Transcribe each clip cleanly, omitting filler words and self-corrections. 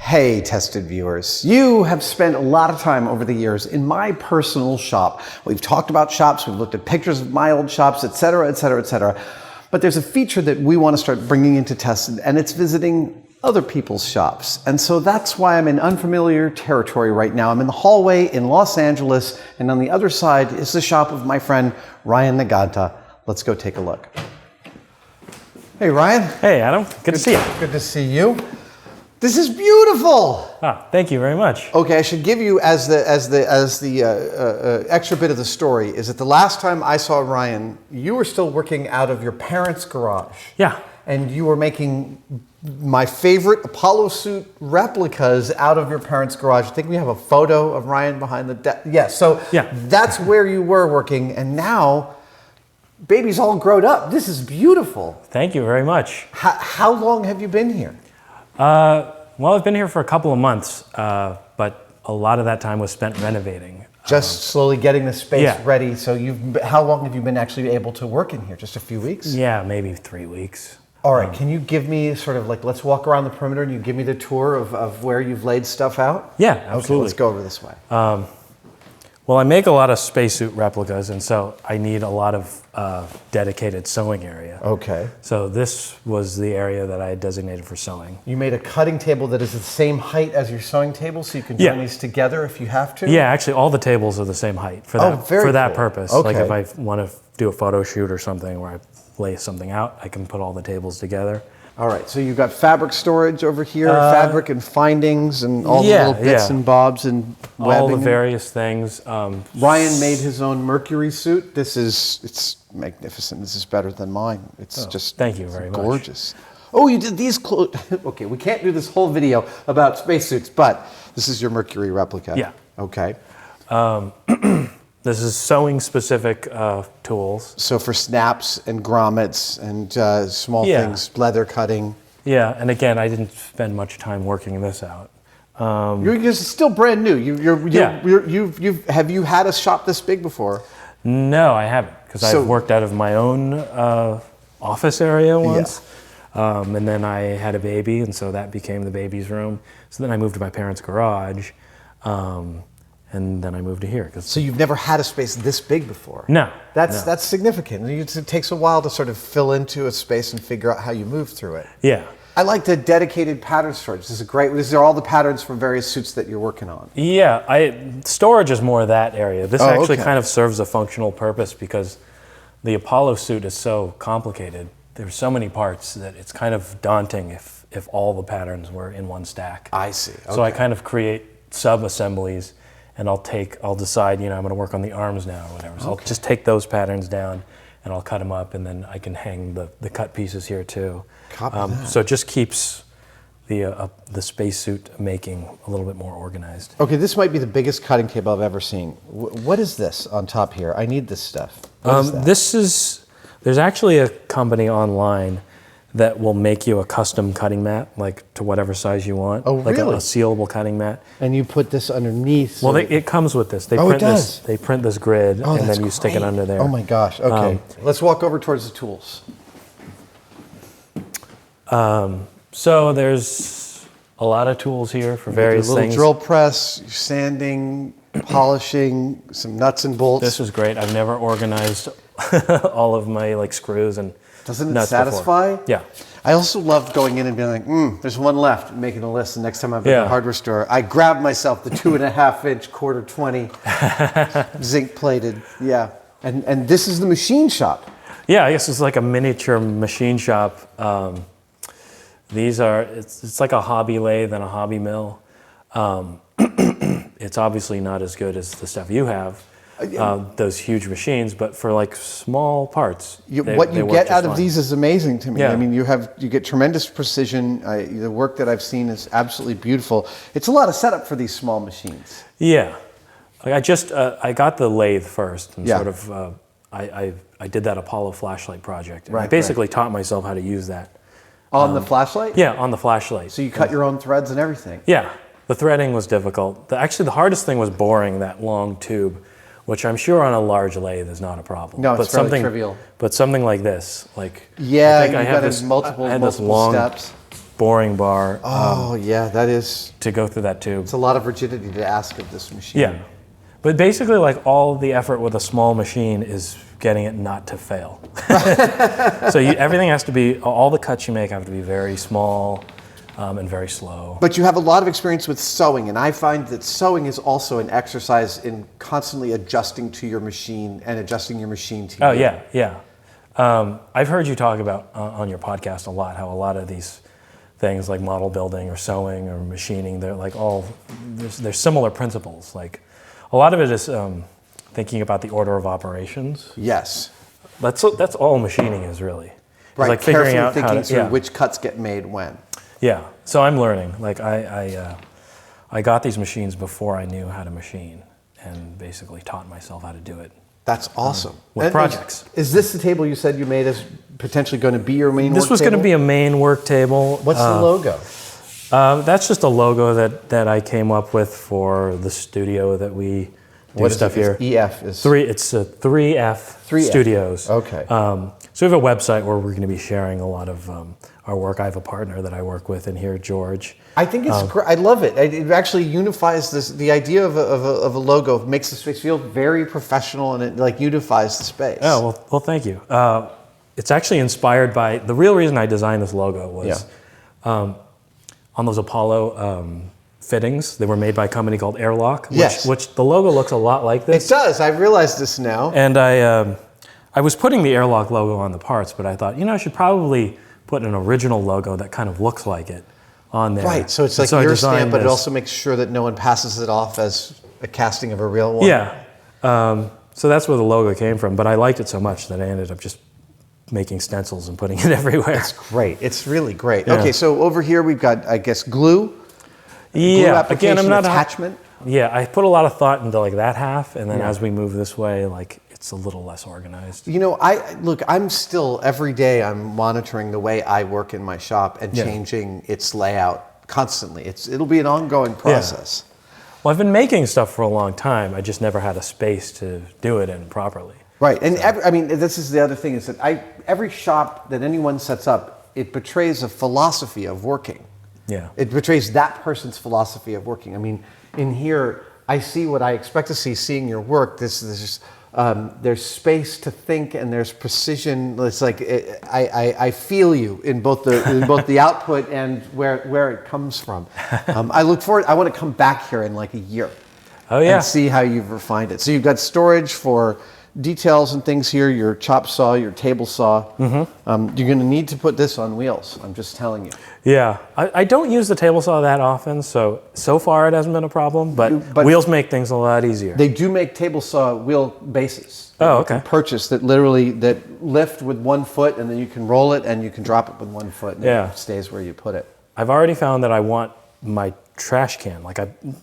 Hey, tested viewers. You have spent a lot of time over the years in my personal shop. We've talked about shops, we've looked at pictures of my old shops, etc., etc., etc. But there's a feature that we want to start bringing into Tested, and it's visiting other people's shops. And so that's why I'm in unfamiliar territory right now. I'm in the hallway in Los Angeles, and on the other side is the shop of my friend Ryan Naganta. Let's go take a look. Hey, Ryan. Hey, Adam. Good to see you. Good to see you. This is beautiful. Ah, thank you very much. Okay, I should give you as the extra bit of the story is that the last time I saw Ryan, you were still working out of your parents' garage. Yeah. And you were making my favorite Apollo suit replicas out of your parents' garage. I think we have a photo of Ryan behind the desk. Yes, so yeah. That's where you were working, and now baby's all grown up. This is beautiful. Thank you very much. How long have you been here? Well, I've been here for a couple of months, but a lot of that time was spent renovating. Just slowly getting the space yeah. ready. So how long have you been actually able to work in here? Just a few weeks? Yeah, maybe 3 weeks. All right, can you give me sort of like, let's walk around the perimeter and you give me the tour of where you've laid stuff out? Yeah, absolutely. Okay, let's go over this way. Well, I make a lot of spacesuit replicas, and so I need a lot of dedicated sewing area. Okay. So this was the area that I had designated for sewing. You made a cutting table that is the same height as your sewing table, so you can join these together if you have to? Yeah, actually all the tables are the same height for that purpose. Okay. Like if I want to do a photo shoot or something where I lay something out, I can put all the tables together. All right, so you've got fabric storage over here, fabric and findings and all the little bits and bobs and webbing. All the various things. Ryan made his own Mercury suit. It's magnificent. This is better than mine. It's just thank you very much. Gorgeous. Oh, you did these clothes. Okay, we can't do this whole video about spacesuits, but this is your Mercury replica. Yeah. Okay. This is sewing specific tools. So for snaps and grommets and small things, leather cutting. Yeah, and again, I didn't spend much time working this out. You're still brand new. Have you had a shop this big before? No, I haven't, because I've worked out of my own office area once. Yeah. And then I had a baby, and so that became the baby's room. So then I moved to my parents' garage. And then I moved to here. So you've never had a space this big before? No. That's significant. It takes a while to sort of fill into a space and figure out how you move through it. Yeah. I like the dedicated pattern storage. These are all the patterns for various suits that you're working on. Yeah, storage is more that area. This actually kind of serves a functional purpose because the Apollo suit is so complicated. There's so many parts that it's kind of daunting if all the patterns were in one stack. I see. Okay. So I kind of create sub-assemblies. And I'll decide, I'm going to work on the arms now or whatever. So I'll just take those patterns down and I'll cut them up, and then I can hang the cut pieces here too. So it just keeps the spacesuit making a little bit more organized. Okay, this might be the biggest cutting table I've ever seen. What is this on top here? I need this stuff. What is that? There's actually a company online that will make you a custom cutting mat, like to whatever size you want. Oh, really? Like a sealable cutting mat. And you put this underneath. Well, it comes with this. They print this grid, and then you stick it under there. Oh my gosh, okay. Let's walk over towards the tools. So there's a lot of tools here for various things. Drill press, sanding, polishing, some nuts and bolts. This is great. I've never organized all of my screws and Doesn't it satisfy? Yeah. I also love going in and being like, there's one left, and making a list. The next time I'm at the hardware store, I grab myself the 2.5-inch quarter 20 zinc plated. Yeah. And this is the machine shop. Yeah, I guess it's like a miniature machine shop. It's like a hobby lathe and a hobby mill. It's obviously not as good as the stuff you have. Those huge machines, but for small parts, what you get out of these is amazing to me. Yeah. I mean, you get tremendous precision. The work that I've seen is absolutely beautiful. It's a lot of setup for these small machines. Yeah, I got the lathe first, and sort of I did that Apollo flashlight project. And I basically taught myself how to use that on the flashlight. Yeah, on the flashlight. So you cut your own threads and everything. Yeah, the threading was difficult. Actually, the hardest thing was boring that long tube, which I'm sure on a large lathe is not a problem. No, it's fairly trivial. But something like this, I have multiple steps. boring bar Oh, yeah, that is. to go through that tube. It's a lot of rigidity to ask of this machine. Yeah. But basically, like, all the effort with a small machine is getting it not to fail. So everything has to be, all the cuts you make have to be very small and very slow. But you have a lot of experience with sewing, and I find that sewing is also an exercise in constantly adjusting to your machine and adjusting your machine to you. Oh, yeah, yeah. I've heard you talk about on your podcast a lot how a lot of these things like model building or sewing or machining, they're like there's similar principles. Like a lot of it is thinking about the order of operations. Yes. That's all machining is really. It's Right, like figuring carefully out thinking how to, through which cuts get made when. Yeah, so I'm learning. Like I got these machines before I knew how to machine, and basically taught myself how to do it. That's awesome. With And projects. Is this the table you said you made as potentially going to be your main work table? This was going to be a main work table. What's the logo? That's just a logo that I came up with for the studio that we do What is stuff it? here. EF is... It's 3F 3F. Studios. Okay. So we have a website where we're going to be sharing a lot of our work. I have a partner that I work with in here, George. I think it's great. I love it. It actually unifies this. The idea of a logo makes the space feel very professional, and it like unifies the space. Oh, well, thank you. It's actually inspired by, the real reason I designed this logo was on those Apollo fittings. They were made by a company called Airlock, which the logo looks a lot like this. It does. I realize this now. And I was putting the Airlock logo on the parts, but I thought, I should probably put an original logo that kind of looks like it on there. Right. So it's like I your designed stamp, but it this. also makes sure that no one passes it off as a casting of a real one. Yeah. So that's where the logo came from, but I liked it so much that I ended up just making stencils and putting it everywhere. It's great. It's really great. Yeah. Okay, so over here we've got, I guess, glue. Glue Yeah. application, Again, I'm not attachment. Yeah, I put a lot of thought into like that half, and then as we move this way, like it's a little less organized. You know, I'm still, every day I'm monitoring the way I work in my shop and changing its layout constantly. It'll be an ongoing process. Well, I've been making stuff for a long time. I just never had a space to do it in properly. Right, and this is the other thing, is that every shop that anyone sets up, it betrays a philosophy of working. Yeah. It betrays that person's philosophy of working. I mean, in here, I see what I expect to see seeing your work. There's space to think, and there's precision. It's like I feel you in both the output and where it comes from. I look forward. I want to come back here in like a year. Oh yeah. And see how you've refined it. So you've got storage for details and things here. Your chop saw, your table saw. Mm-hmm. You're going to need to put this on wheels. I'm just telling you. Yeah, I don't use the table saw that often, so far it hasn't been a problem, but wheels make things a lot easier. They do make table saw wheel bases. Oh, You okay. can purchase that lift with 1 foot, and then you can roll it and you can drop it with 1 foot, and it stays where you put it. I've already found that I want my trash can.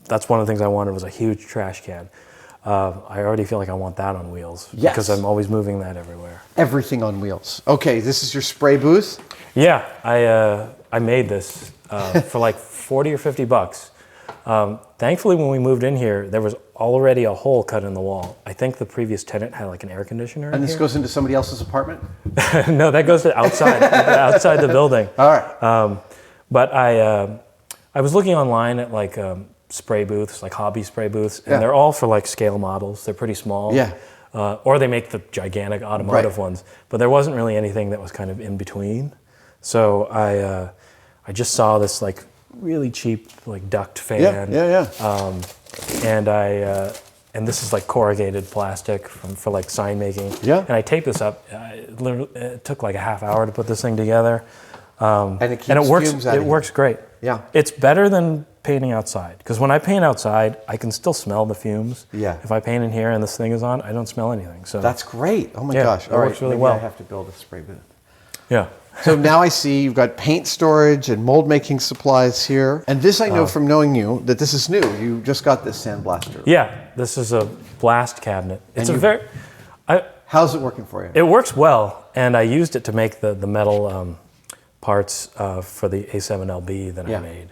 That's one of the things I wanted, was a huge trash can. I already feel like I want that on wheels because I'm always moving that everywhere. Everything on wheels. Okay, this is your spray booth. Yeah, I made this for like $40 or $50. Thankfully, when we moved in here, there was already a hole cut in the wall. I think the previous tenant had like an air conditioner in And this here. goes into somebody else's apartment? No, that goes to outside the building. All right. But I was looking online at like spray booths, like hobby spray booths, and they're all for like scale models. They're pretty small. Yeah. Or they make the gigantic automotive ones. But there wasn't really anything that was kind of in between. So I just saw this like really cheap like duct fan. And this is like corrugated plastic for like sign making. Yeah. And I taped this up. It took like a half hour to put this thing together. And it keeps works. fumes out of It here. works great. Yeah. It's better than painting outside, because when I paint outside, I can still smell the fumes. Yeah. If I paint in here and this thing is on, I don't smell anything. So That's great. Oh my Yeah, gosh. it All works right, really maybe well. I have to build a spray booth. yeah. So now I see you've got paint storage and mold making supplies here. And this I know from knowing you that this is new. You just got this sandblaster. Yeah. This is a blast cabinet. It's How's it working for you? It works well, and I used it to make the metal parts for the A7LB that I made.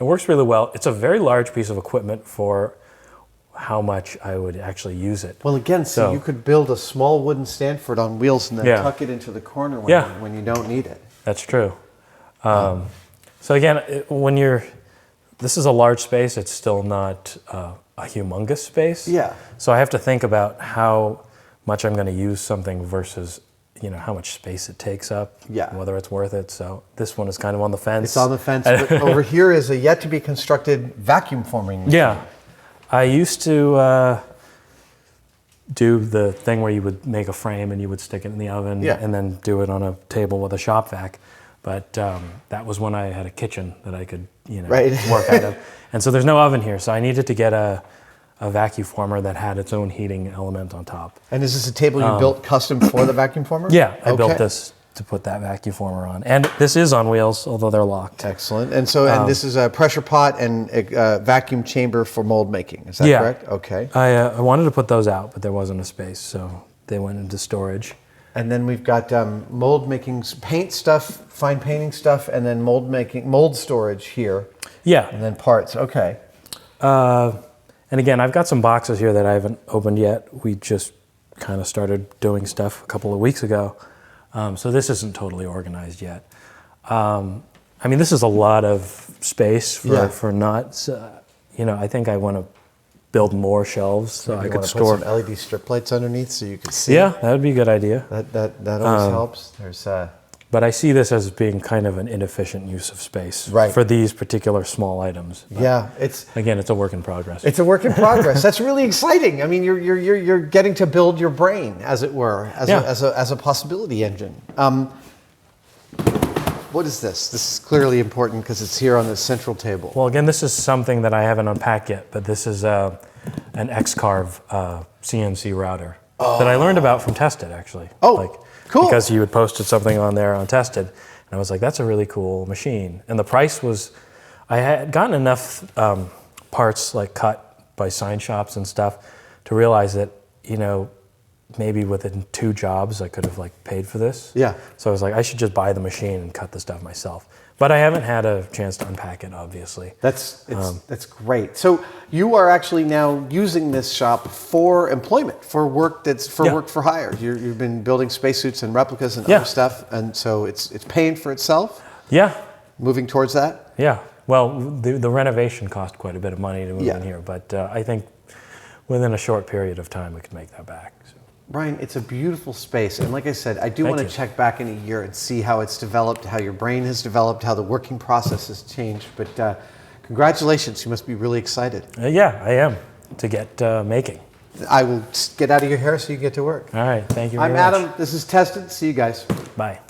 It works really well. It's a very large piece of equipment for how much I would actually use it. Well, again, so you could build a small wooden Stanford on wheels and then tuck it into the corner when you don't need it. That's true. So again, this is a large space. It's still not a humongous space. Yeah. So I have to think about how much I'm going to use something versus, how much space it takes up. Yeah. Whether it's worth it. So this one is kind of on the fence. It's on the fence. But over here is a yet to be constructed vacuum forming machine. Yeah. I used to do the thing where you would make a frame and you would stick it in the oven and then do it on a table with a shop vac. But that was when I had a kitchen that I could, work out of. And so there's no oven here. So I needed to get a vacuum former that had its own heating element on top. And is this a table you built custom for the vacuum former? Yeah, I built this to put that vacuum former on. And this is on wheels, although they're locked. Excellent. And so, and this is a pressure pot and a vacuum chamber for mold making. Is that correct? Okay. I wanted to put those out, but there wasn't a space, so they went into storage. And then we've got mold making, paint stuff, fine painting stuff, and then mold storage here. Yeah. And then parts. Okay. And again, I've got some boxes here that I haven't opened yet. We just kind of started doing stuff a couple of weeks ago. So this isn't totally organized yet. This is a lot of space for nuts. I think I want to build more shelves so I could store put some LED strip lights underneath so you could see. Yeah, that would be a good idea. That always helps. There's But I see this as being kind of an inefficient use of space for these particular small items. But it's a work in progress. It's a work in progress. That's really exciting. I mean, you're getting to build your brain, as it were, as a possibility engine. What is this? This is clearly important because it's here on the central table. Well, again, this is something that I haven't unpacked yet, but this is an X-Carve CNC router that I learned about from Tested, actually. Cool. Because you had posted something on there on Tested, and I was like, that's a really cool machine. And the price was, I had gotten enough parts cut by sign shops and stuff to realize that, maybe within 2 jobs I could have paid for this. Yeah. So I was like, I should just buy the machine and cut the stuff myself. But I haven't had a chance to unpack it, obviously. That's great. So you are actually now using this shop for employment, for work work for hire. You've been building spacesuits and replicas and other stuff, and so it's paying for itself. Yeah. Moving towards that. Yeah. Well, the renovation cost quite a bit of money to move in here, but I think within a short period of time we could make that back. So. Brian, it's a beautiful space, and like I said, I do want to check back in a year and see how it's developed, how your brain has developed, how the working process has changed. But congratulations, you must be really excited. Yeah, I am, to get making. I will get out of your hair so you get to work. All right, thank you very much. I'm Adam, this is Tested. See you guys. Bye.